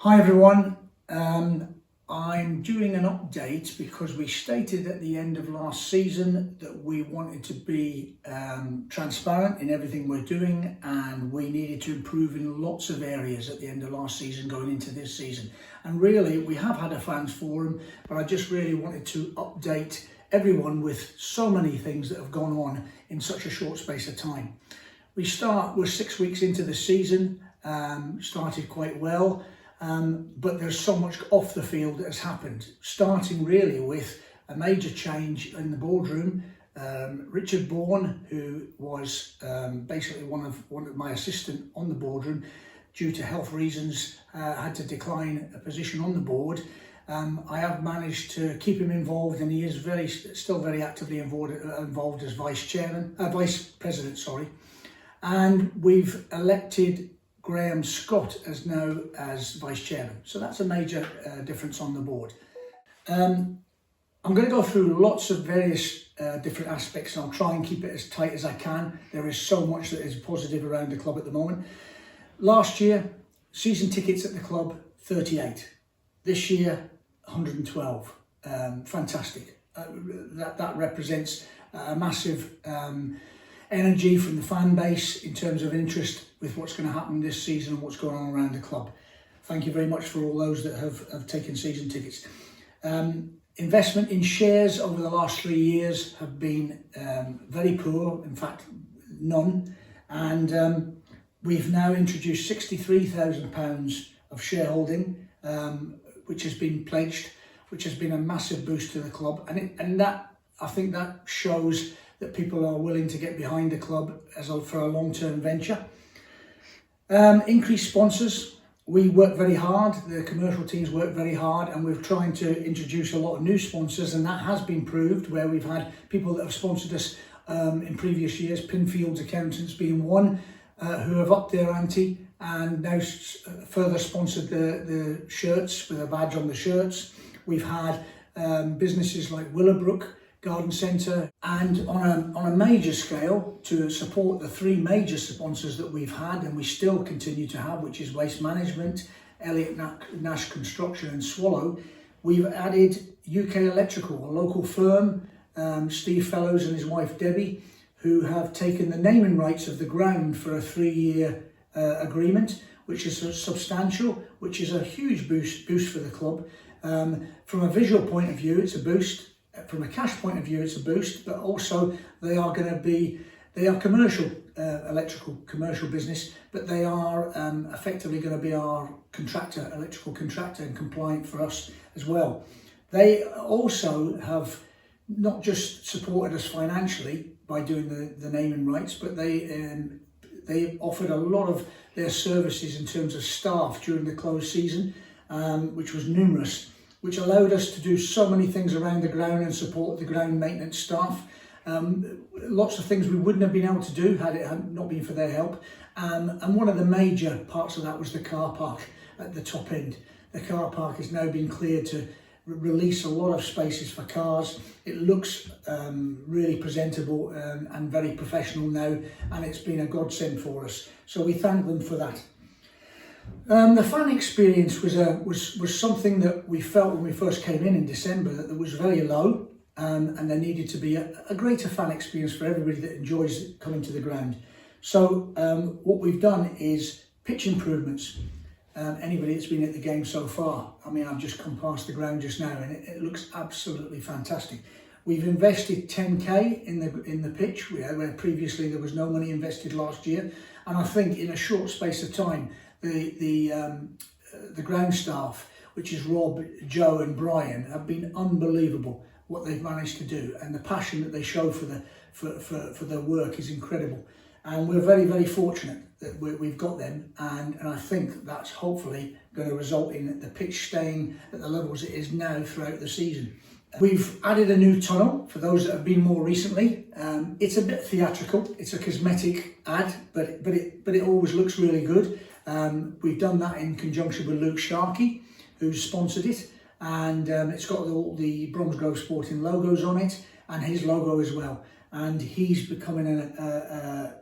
Hi everyone, I'm doing an update because we stated at the end of last season that we wanted to be transparent in everything we're doing, and we needed to improve in lots of areas at the end of last season going into this season. And really we have had a fans forum, but I just really wanted to update everyone with so many things that have gone on in such a short space of time. We're 6 weeks into the season, started quite well. But there's so much off the field that has happened, starting really with a major change in the boardroom. Richard Bourne, who was basically one of my assistant on the boardroom, due to health reasons, had to decline a position on the board. I have managed to keep him involved, and he is still very actively involved as vice president, sorry. And we've elected Graham Scott as vice chairman. So that's a major difference on the board. I'm going to go through lots of various different aspects, and I'll try and keep it as tight as I can. There is so much that is positive around the club at the moment. Last year, season tickets at the club, 38. This year, 112. Fantastic. That represents a massive energy from the fan base in terms of interest with what's going to happen this season and what's going on around the club. Thank you very much for all those that have taken season tickets. Investment in shares over the last 3 years have been very poor, in fact none, and we've now introduced £63,000 of shareholding, which has been pledged, which has been a massive boost to the club, and that, I think that shows that people are willing to get behind the club for a long-term venture. Increased sponsors. We work very hard, the commercial teams work very hard, and we're trying to introduce a lot of new sponsors, and that has been proved, where we've had people that have sponsored us in previous years, Pinfield's Accountants being one, who have upped their ante and now further sponsored the shirts with a badge on the shirts. We've had businesses like Willowbrook Garden Centre, and on a major scale, to support the 3 major sponsors that we've had and we still continue to have, which is Waste Management, Elliott Nash Construction and Swallow, we've added UK Electrical, a local firm, Steve Fellows and his wife Debbie, who have taken the naming rights of the ground for a 3-year agreement, which is substantial, which is a huge boost for the club. From a visual point of view, it's a boost. From a cash point of view, it's a boost, but also they are commercial, electrical commercial business, but they are effectively going to be our electrical contractor, and compliant for us as well. They also have not just supported us financially by doing the naming rights, but they offered a lot of their services in terms of staff during the closed season, which was numerous, which allowed us to do so many things around the ground and support the ground maintenance staff. Lots of things we wouldn't have been able to do had it not been for their help. And one of the major parts of that was the car park at the top end. The car park has now been cleared to release a lot of spaces for cars. It looks really presentable and very professional now, and it's been a godsend for us. So we thank them for that. The fan experience was something that we felt when we first came in December, that it was very low, and there needed to be a greater fan experience for everybody that enjoys coming to the ground. So what we've done is pitch improvements. Anybody that's been at the game so far, I mean, I've just come past the ground just now, and it looks absolutely fantastic. We've invested 10k in the pitch, where previously there was no money invested last year, and I think in a short space of time, the ground staff, which is Rob, Joe and Brian, have been unbelievable what they've managed to do, and the passion that they show for their work is incredible. And we're very, very fortunate that we've got them, and I think that's hopefully going to result in the pitch staying at the levels it is now throughout the season. We've added a new tunnel for those that have been more recently. It's a bit theatrical, it's a cosmetic ad, but it always looks really good. We've done that in conjunction with Luke Sharkey, who's sponsored it, and it's got all the Bromsgrove Sporting logos on it, and his logo as well. And he's becoming a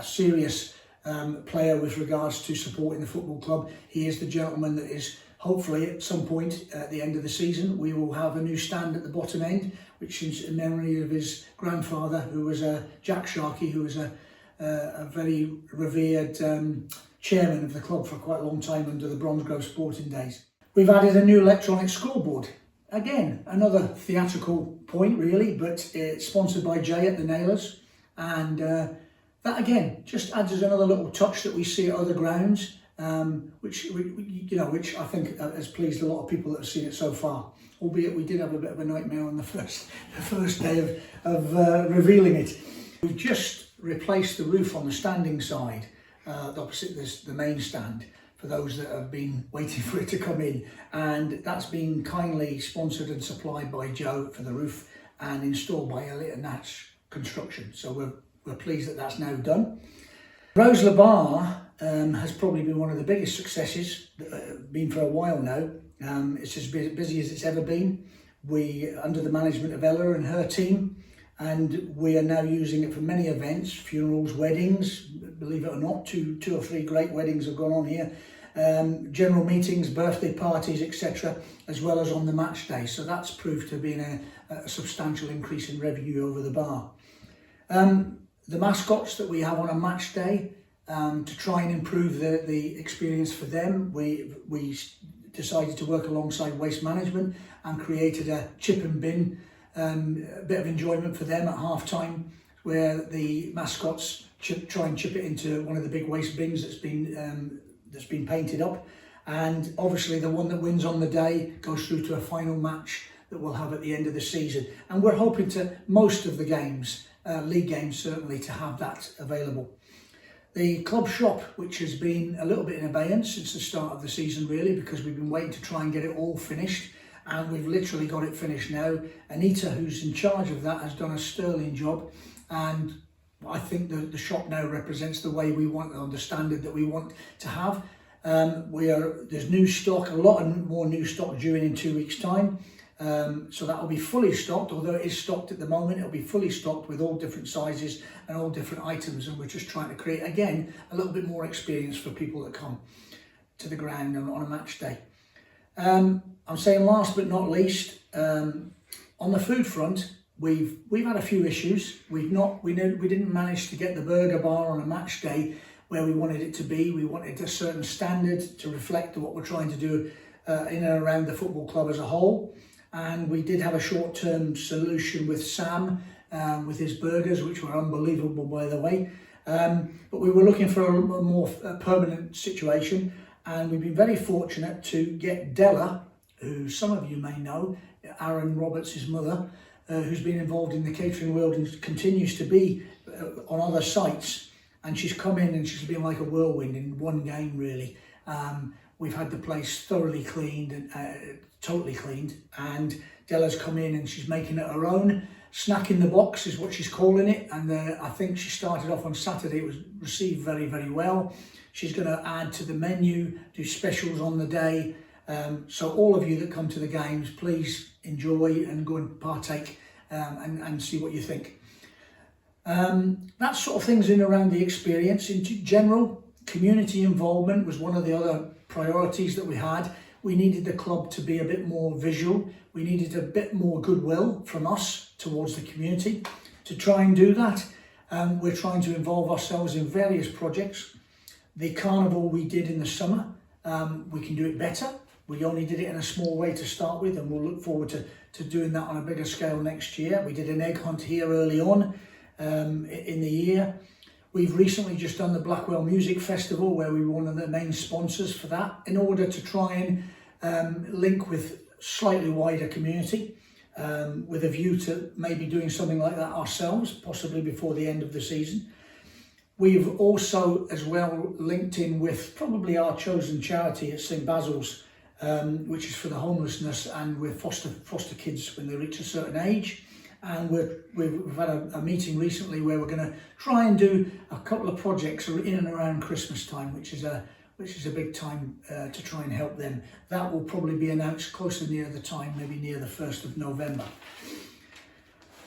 serious player with regards to supporting the football club. He is the gentleman that is, hopefully at some point at the end of the season, we will have a new stand at the bottom end, which is in memory of his grandfather, who was Jack Sharkey, who was a very revered chairman of the club for quite a long time under the Bromsgrove sporting days. We've added a new electronic scoreboard. Again, another theatrical point really, but it's sponsored by Jay at the Nailers, and that again just adds as another little touch that we see at other grounds, which I think has pleased a lot of people that have seen it so far. Albeit we did have a bit of a nightmare on the first day of revealing it. We've just replaced the roof on the standing side, opposite the main stand, for those that have been waiting for it to come in, and that's been kindly sponsored and supplied by Joe for the roof and installed by Elliot and Natch Construction. So we're pleased that that's now done. Laar has probably been one of the biggest successes, been for a while now. It's as busy as it's ever been. We, under the management of Ella and her team, and we are now using it for many events, funerals, weddings, believe it or not, two or three great weddings have gone on here, general meetings, birthday parties, etc., as well as on the match day. So that's proved to have been a substantial increase in revenue over the bar. The mascots that we have on a match day, to try and improve the experience for them, we decided to work alongside Waste Management and created a chip and bin, a bit of enjoyment for them at half time, where the mascots try and chip it into one of the big waste bins that's been painted up, and obviously the one that wins on the day goes through to a final match that we'll have at the end of the season. And we're hoping to most of the games, league games certainly, to have that available. The club shop, which has been a little bit in abeyance since the start of the season really, because we've been waiting to try and get it all finished, and we've literally got it finished now. Anita, who's in charge of that, has done a sterling job, and I think the shop now represents the way we want, or the standard that we want to have. There's new stock, a lot more new stock due in 2 weeks' time. So that will be fully stocked, although it is stocked at the moment. It'll be fully stocked with all different sizes and all different items, and we're just trying to create, again, a little bit more experience for people that come to the ground on a match day. I'm saying last but not least, on the food front, we've had a few issues. We didn't manage to get the burger bar on a match day where we wanted it to be. We wanted a certain standard to reflect what we're trying to do in and around the football club as a whole. And we did have a short-term solution with Sam, with his burgers, which were unbelievable, by the way. But we were looking for a more permanent situation, and we've been very fortunate to get Della, who some of you may know, Aaron Roberts' mother, who's been involved in the catering world and continues to be on other sites. And she's come in and she's been like a whirlwind in one game, really. We've had the place thoroughly cleaned and totally cleaned, and Della's come in and she's making it her own. Snack in the box is what she's calling it, and I think she started off on Saturday. It was received very, very well. She's going to add to the menu, do specials on the day. So all of you that come to the games, please enjoy and go and partake and see what you think. That sort of things in around the experience. In general, community involvement was one of the other priorities that we had. We needed the club to be a bit more visual. We needed a bit more goodwill from us towards the community. To try and do that, we're trying to involve ourselves in various projects. The carnival we did in the summer, we can do it better. We only did it in a small way to start with, and we'll look forward to doing that on a bigger scale next year. We did an egg hunt here early on in the year. We've recently just done the Blackwell Music Festival, where we were one of the main sponsors for that, in order to try and link with slightly wider community, with a view to maybe doing something like that ourselves, possibly before the end of the season. We've also as well linked in with probably our chosen charity at St Basil's, which is for the homelessness and with foster kids when they reach a certain age. And we've had a meeting recently where we're going to try and do a couple of projects in and around Christmas time, which is a big time to try and help them. That will probably be announced closer near the time, maybe near the 1st of November.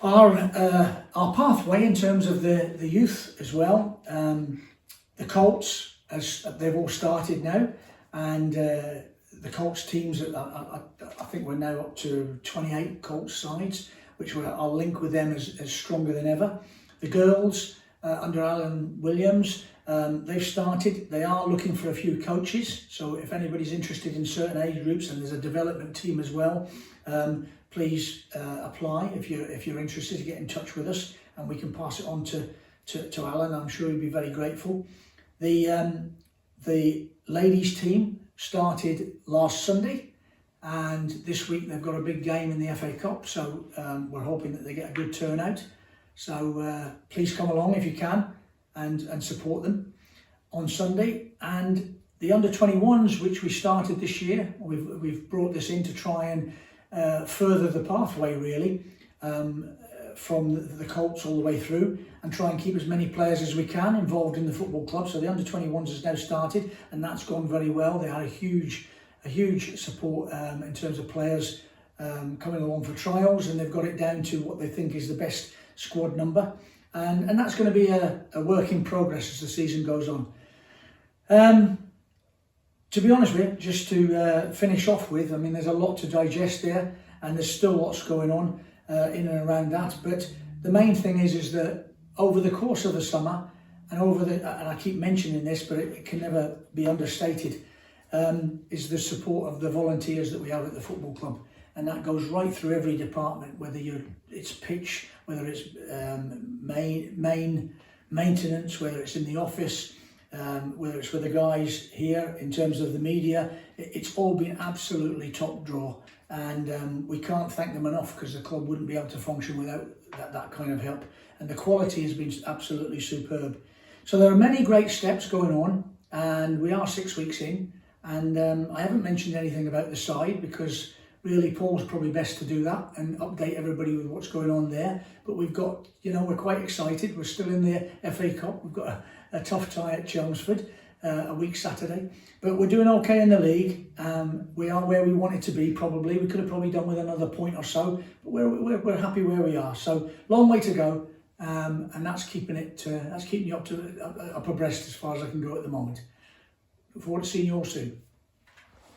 Our pathway in terms of the youth as well, The Colts, as they've all started now, and the Colts teams, I think we're now up to 28 Colts sides, which I'll link with them as stronger than ever. The girls, under Alan Williams, they've started. They are looking for a few coaches, so if anybody's interested in certain age groups, and there's a development team as well, please apply if you're interested, to get in touch with us, and we can pass it on to Alan. I'm sure he'll be very grateful. The ladies team started last Sunday, and this week they've got a big game in the FA Cup, so we're hoping that they get a good turnout. So please come along if you can and support them on Sunday. And the under-21s, which we started this year, we've brought this in to try and further the pathway really, from the Colts all the way through, and try and keep as many players as we can involved in the football club. So the under-21s has now started, and that's gone very well. They had a huge support in terms of players coming along for trials, and they've got it down to what they think is the best squad number, and that's going to be a work in progress as the season goes on. To be honest with you, just to finish off with, I mean, there's a lot to digest there, and there's still lots going on in and around that. But the main thing is that over the course of the summer, and I keep mentioning this, but it can never be understated, is the support of the volunteers that we have at the football club. And that goes right through every department, whether it's pitch, whether it's main maintenance, whether it's in the office, whether it's with the guys here in terms of the media. It's all been absolutely top draw, and we can't thank them enough, because the club wouldn't be able to function without that kind of help. And the quality has been absolutely superb. So there are many great steps going on, and we are 6 weeks in, and I haven't mentioned anything about the side, because really Paul's probably best to do that and update everybody with what's going on there. But we've got, we're quite excited. We're still in the FA Cup. We've got a tough tie at Chelmsford a week Saturday, but we're doing okay in the league. We are where we wanted to be. Probably we could have probably done with another point or so, but we're happy where we are. So long way to go, and that's keeping you up abreast as far as I can go at the moment. Look forward to seeing you all soon.